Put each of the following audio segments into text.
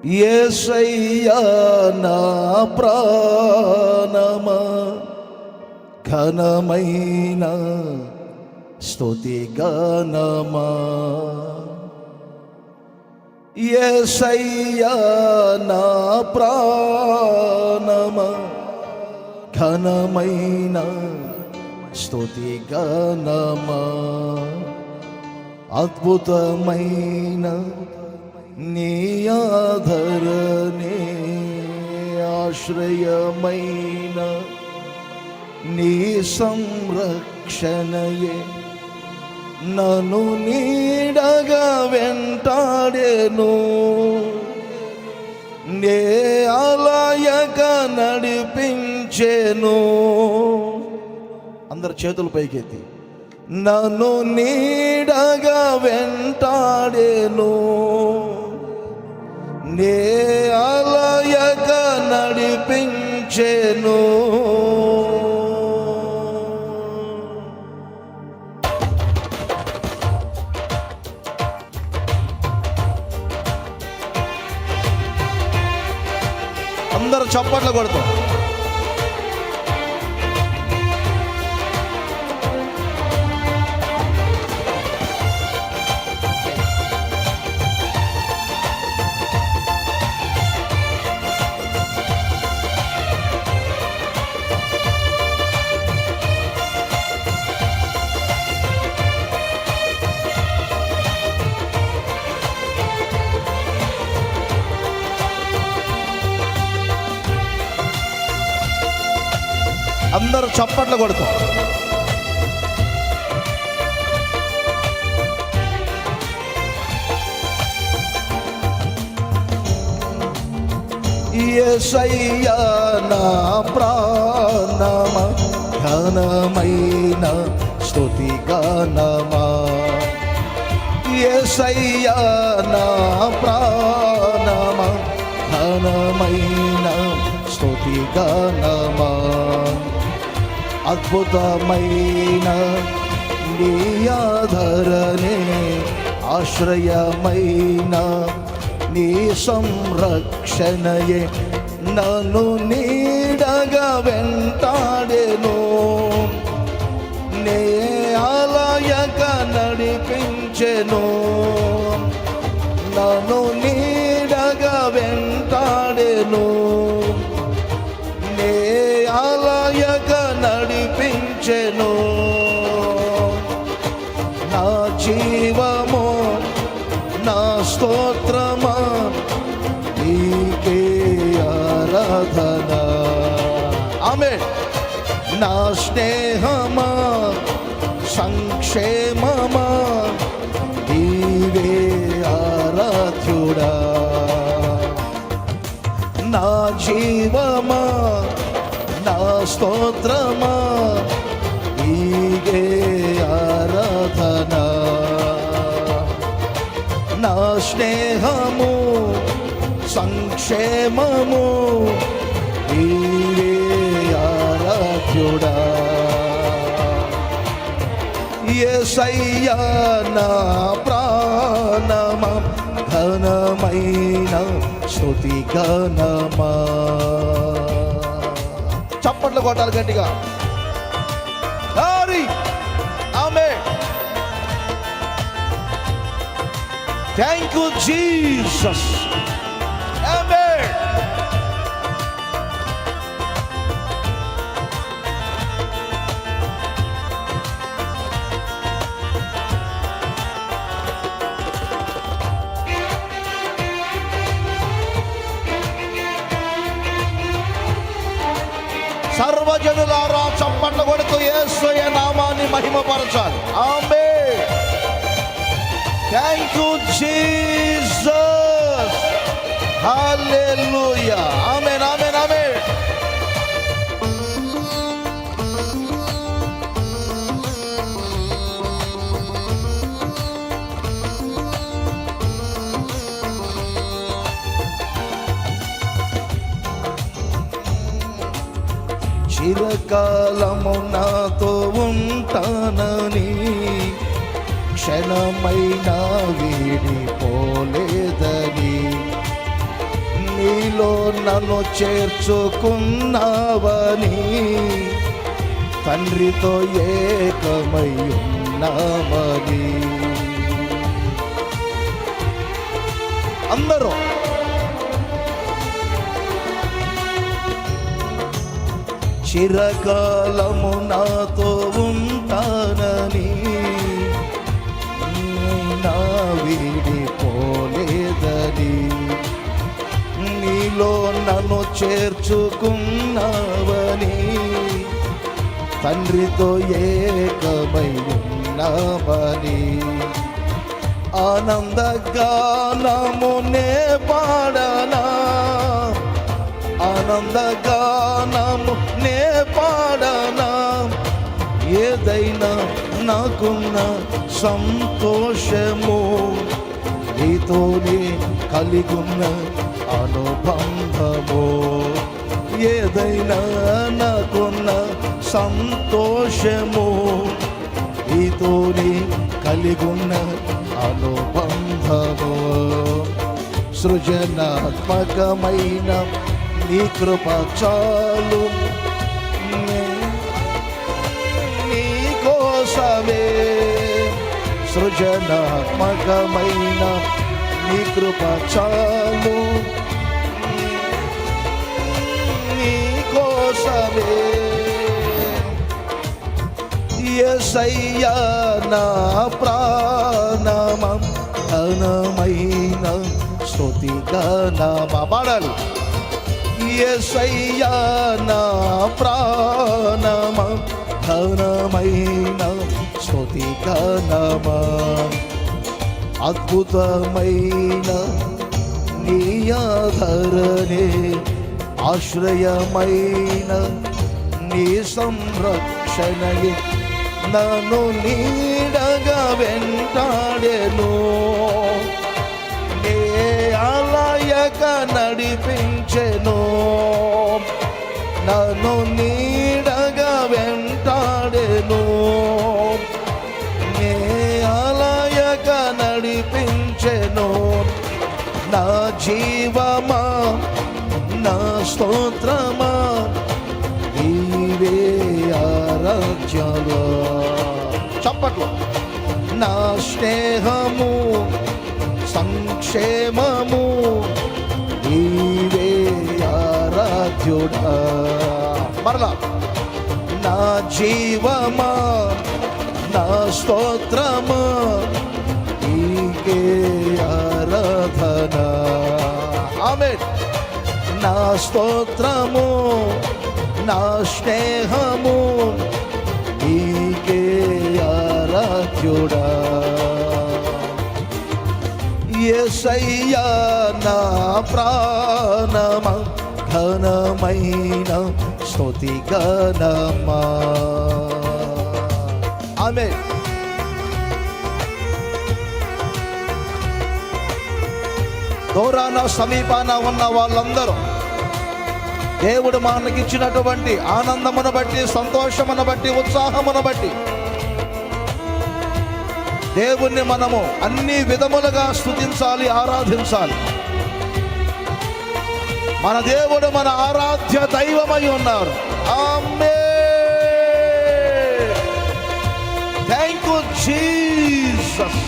యేసయ్యా నా ప్రాణమా ఘనమైన స్తుతి గానమా. యేసయ్యా నా ప్రాణమా ఘనమైన స్తుతి గానమా. అద్భుతమైన నీ ఆదరణే ఆశ్రయమైన నీ సంరక్షణయే నన్ను నీడగా వెంటాడెను. నే అలయక నడిపించెను. అందరు చేతులు పైకెత్తి. నన్ను నీడగా వెంటాడెను. నే అలయక నడిపించెను. అందరూ చప్పట్లు కొడతాం. అందరూ చప్పట్లు కొడతాం. యేసయ్యా నా ప్రాణమా ఘనమైన స్తుతి గానమా. యేసయ్యా నా ప్రాణమా ఘనమైన స్తుతి గానమా. అద్భుతమైన నీ ఆదరణే ఆశ్రయమైన నీ సంరక్షణయే నన్ను నీడగా వెంటాడెను. నే అలయక నడిపించెను. నన్ను నీడగా వెంటాడెను. నే అలయక నడిపించెను. నా జీవము నా స్తోత్రమా నీకే ఆరాధన. ఆమేన్. నా స్నేహమా సంక్షేమమా నీవే ఆరాధ్యుడా. నా జీవమా నా స్తోత్రమా నీకే ఆరాధన. నా స్నేహము సంక్షేమము నీవే ఆరాధ్యుడా. యేసయ్యా నా ప్రాణమా ఘనమైన స్తుతి గానమా. చప్పట్లు కొట్టాలి గట్టిగా. ఆమేన్. Thank you Jesus. ఆమేన్. సర్వజనులారా చప్పట్లు కొడుతూ యేసయ్య నామాన్ని మహిమపరచాలి. ఆమేన్. Thank you Jesus. హల్లెలూయా. ఆమేన్ ఆమేన్ ఆమేన్. చిరకాలము నాతో ఉంటానని క్షణమైనా వీడిపోలేదని నీలో నన్ను చేర్చుకున్నావని తండ్రితో ఏకమై ఉన్నామని. అందరూ చిరకాలము నాతో ఉంటానని నా వీడిపోలేదని నీలో నన్ను చేర్చుకున్నావని తండ్రితో ఏకమై ఉన్నామని. ఆనందగానమునే పాడనా, ఆనందగానము నే పాడనా, ఏదైనా నాకున్న సంతోషము నీతోనే కలిగున్న అనుబంధము. ఏదైనా నాకున్న సంతోషము నీతోనే కలిగున్న అనుబంధము. సృజనాత్మకమైన నీ కృప చాలు నీ కోసమే. సృజనాత్మకమైన నీ కృప చాలు నీ కోసమే. యేసయ్యా నా ప్రాణమం ఘనమైన స్తుతిగానమా పాడాలి. యేసయ్యా నా ప్రాణమం ఘనమైన స్తుతిగానమా. అద్భుతమైన నీ ఆదరణే ఆశ్రయమైన నీ సంరక్షణయే నన్ను నీడగా వెంటాడెను. నే అలయక నడిపించెను, నన్ను నీడగా వెంటాడెను. నే అలయక నడిపించెను. నా జీవమా నా స్తోత్రమా నీవే ఆరాధ్యాలు. చప్పట్లు. నా స్నేహము సంక్షేమము నీవే ఆరాధ్యుడా. మరలా నా జీవమా నా స్తోత్రమా నీకే ఆరాధన. ఆమేన్. నా స్తోత్రము నా స్నేహము నీకే ఆరాధ్యుడా. యేసయ్యా నా ప్రాణమా ఘనమైన స్తుతిగానమా. ఆమేన్. దూరాన సమీపాన ఉన్న వాళ్ళందరూ దేవుడు మనకిచ్చినటువంటి ఆనందమును బట్టి, సంతోషమును బట్టి, ఉత్సాహమును బట్టి దేవుణ్ణి మనము అన్ని విధములుగా స్తుతించాలి, ఆరాధించాలి. మన దేవుడు మన ఆరాధ్య దైవమై ఉన్నారు. ఆమేన్. Thank you Jesus.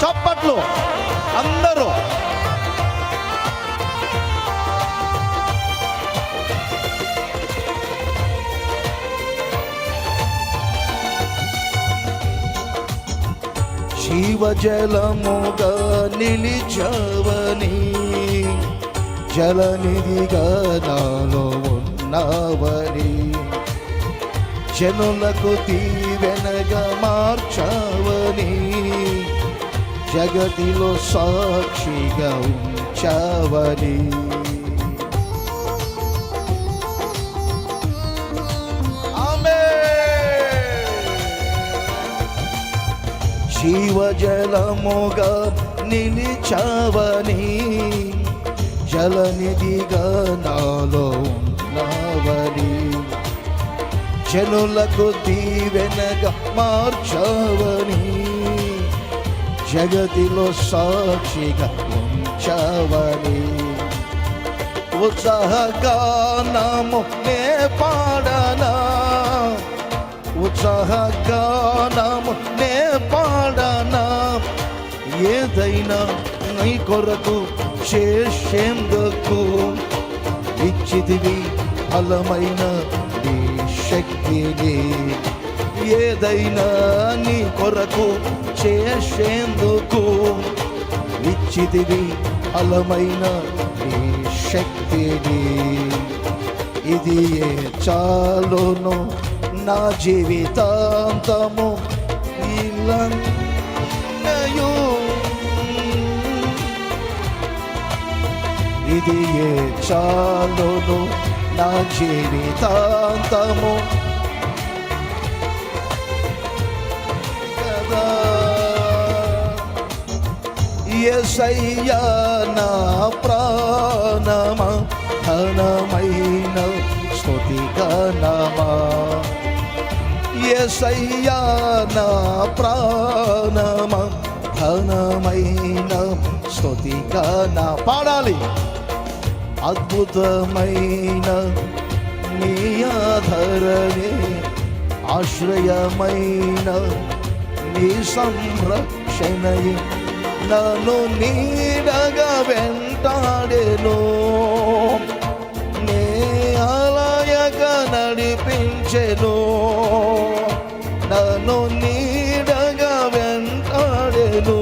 చప్పట్లు అందరూ. జీవజలముగా నిలిచావని జలనిధిగా నాలో ఉన్నావని జనులకు దీవెనగా మార్చావని జగతిలో సాక్షిగా ఉంచావని. ఆమేన్. జీవజలముగా నిలిచావని, జలనిధిగా నాలో ఉన్నావని, జనులకు దీవెనగా మార్చావని, జగతిలో సాక్షిగా ఉంచావని, ఉత్సాహగానము నే పాడనా, ఉత్సాహగానము నే పాడనా, ఏదైనా నీ కొరకు చేసేందుకు ఇచ్చితివి బలమైన నీ శక్తిని, ఏదైనా నీ కొరకు చేసేందుకు ఇచ్చితివి బలమైన నీ శక్తిని. ఇది ఏ చాలును నా జీవితాంతము ఇల్లన్నయు, ఇది ఏ చాలును నా జీవితాంతము కదా. యేసయ్యా నా ప్రాణమా, ఘనమైన స్తుతిగానమా, యేసయ్యా నా ప్రాణమా, ఘనమైన స్తుతిగానా. పాడాలి. అద్భుతమైన నీ ఆధారమే, ఆశ్రయమైన నీ సంరక్షణయే నన్ను నీడగా వెంటాడెను, నే ఆలయగా నడిపించెను, నన్ను నీడగా వెంటాడెను,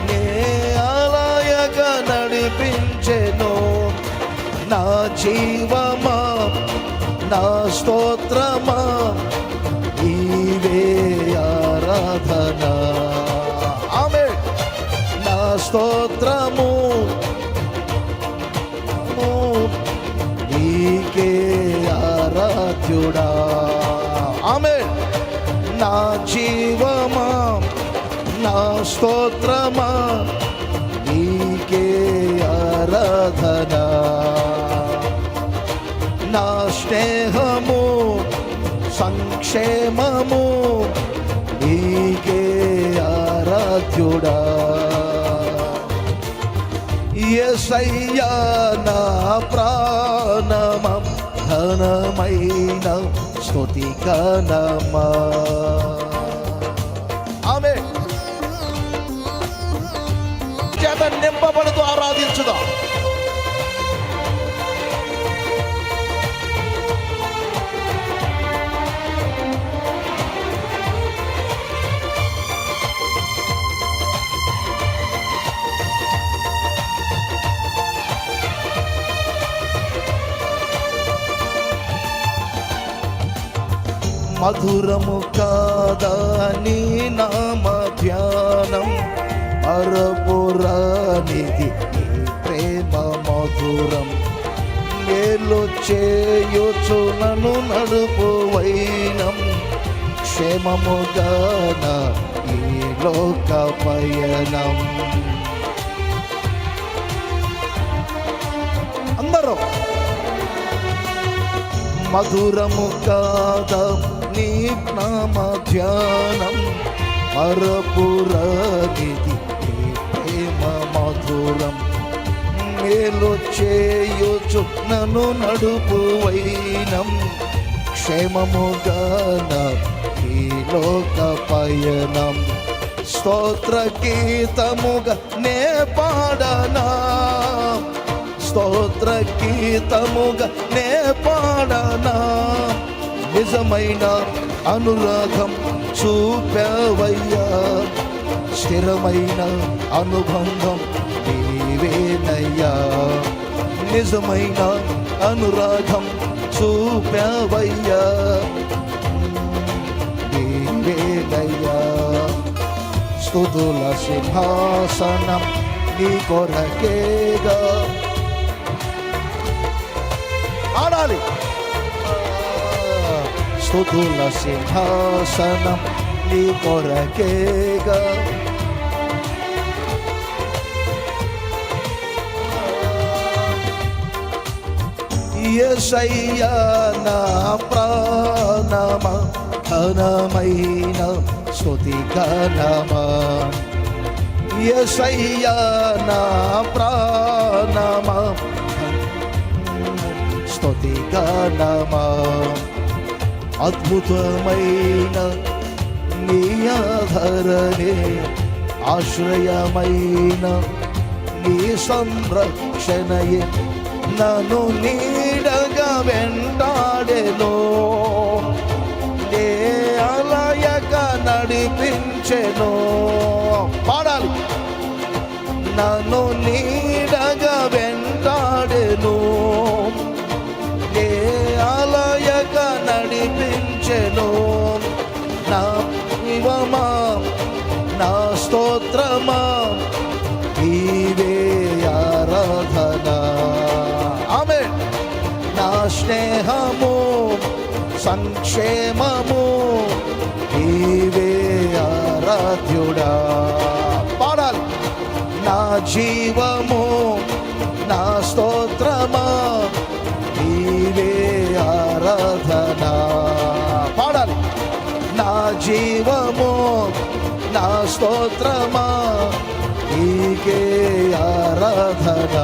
నే ఆలయగా నడిపించెను. నా జీవమా, నా స్తోత్రమా, నీవే ఆరాధన. ఆమేన్. నా స్తోత్రము నీకే ఆరాధ్యుడా. ఆమేన్. నా జీవమా, నా స్తోత్రమా, నీకే ఆరాధన. నా స్నేహము సంక్షేమము నీకే ఆరాధ్యుడా. యేసయ్యా నా ప్రాణమా, ఘనమైన స్తుతిగానమా. ఆమేన్. చేత నింపబడుతూ ఆరాధించుదాం. మధురము కాదా నీ నామ ధ్యానం, మరపురానిది నీ ప్రేమ మధురం. మేలు చేయుచు నన్ను నడుపు వైనం, క్షేమముగాన ఈ లోక పయనం. అందరూ మధురము కాదా నీ నామ ధ్యానం, మరపురానిది నీ ప్రేమ మధురం. మేలు చేయుచు నన్ను నడుపు వైనం, క్షేమముగాన ఈ లోక పయనం. స్తోత్ర గీతముగా నే పాడనా, స్తోత్ర గీతముగా నే పాడనా. నిజమైన అనురాగం చూపావయ్యా, స్థిరమైన అనుబంధం నీవేనయ్యా. నిజమైన అనురాగం చూపావయ్యా, నీవేనయ్యా. స్తుతుల సింహాసనం నీ కొరకేగా. ఆడాలి. స్తుతుల సింహాసనం నీ కొరకేగా యేసయ్యా నా ప్రాణమా ఘనమైన స్తుతి ఘనమా యేసయ్యా నా ప్రాణమా స్తుతి ఘనమా అద్భుతమైన నీ ఆధరణే ఆశ్రయమైన నీ సంరక్షణయే నన్ను నీడగా వెంటాడెను నే అలయక నడిపించెను పాడాలి నన్ను నీడగా వెంటాడెను నే అలయక నడిపించెను నా జీవమా నా స్తోత్రమా నీవే ఆరాధన ఆమేన్ నా స్నేహము సంక్షేమము నీవే ఆరాధ్యుడా పాడాలి నా జీవము నా స్తోత్రమా నీవే ఆరాధన పాడాలి నా జీవము నా స్తోత్రమా నీకే ఆరాధన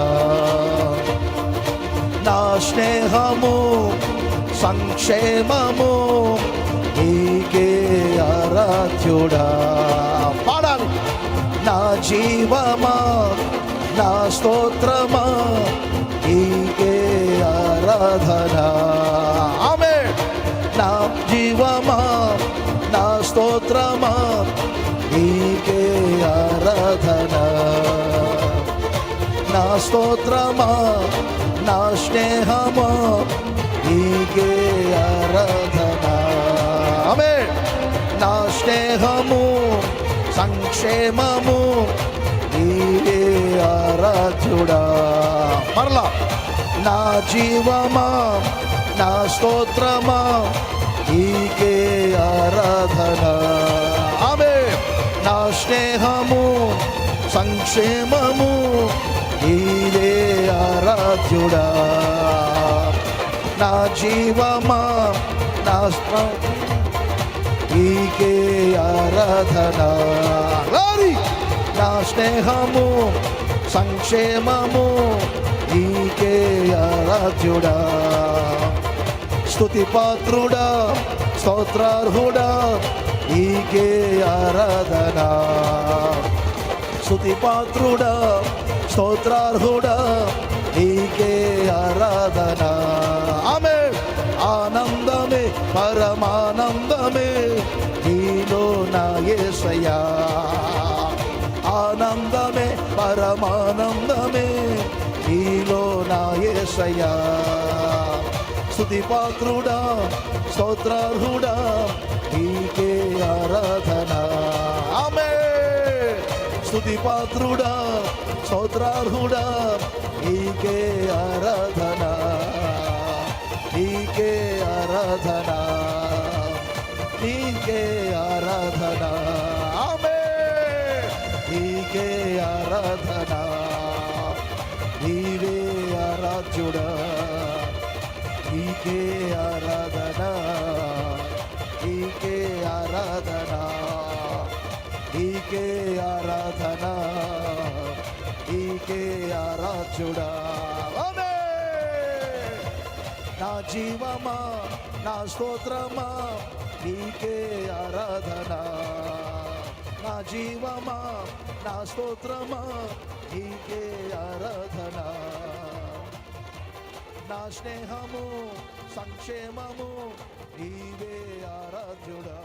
నా స్నేహము సంక్షేమము నీకే ఆరాధ్యుడా పాడాలి నా జీవమా నా స్తోత్రమా నీకే ఆరాధన ఆమేన్ నా జీవమా నా స్తోత్రమా నీకే ఆరాధన నా స్తోత్రమా నా స్నేహమా నీకే ఆరాధన ఆమేన్ నా స్నేహము సంక్షేమము నీవే ఆరాధ్యుడా మరలా నా జీవమా నా స్తోత్రమా నీకే ఆరాధన ఆమేన్ నా స్నేహము సంక్షేమము నీవే ఆరాధ్యుడా నా జీవమా నా నీకే ఆరాధన నా స్నేహము సంక్షేమము నీకే ఆరాధ్యుడా స్తుతి పాత్రుడా స్తోత్రార్హుడా నీకే ఆరాధన స్తుతి పాత్రుడా స్తోత్రార్హుడా నీకే ఆరాధన ఆమేన్ ఆనందమే పరమానందమే నీలో నా యేసయ్యా ఆనందమే పరమానందమే నీలో నా యేసయ్యా స్తుతి పాత్రుడా స్తోత్రార్హుడా నీకే ఆరాధన ఆమేన్ స్తుతి పాత్రుడా స్తోత్రార్హుడా నీకే ఆరాధన నీకే ఆరాధన నీకే ఆరాధన ఆమేన్ నీకే ఆరాధన నీవే ఆరాధ్యుడా నీకే ఆరాధన నీకే ఆరాధన నీకే ఆరాధన నీకే ఆరాధ్యుడా నా జీవమా నా స్తోత్రమా నీకే ఆరాధన నా జీవమా నా స్తోత్రమా నీకే ఆరాధన నా స్నేహము సంక్షేమము నీవే ఆరాధ్యుడా.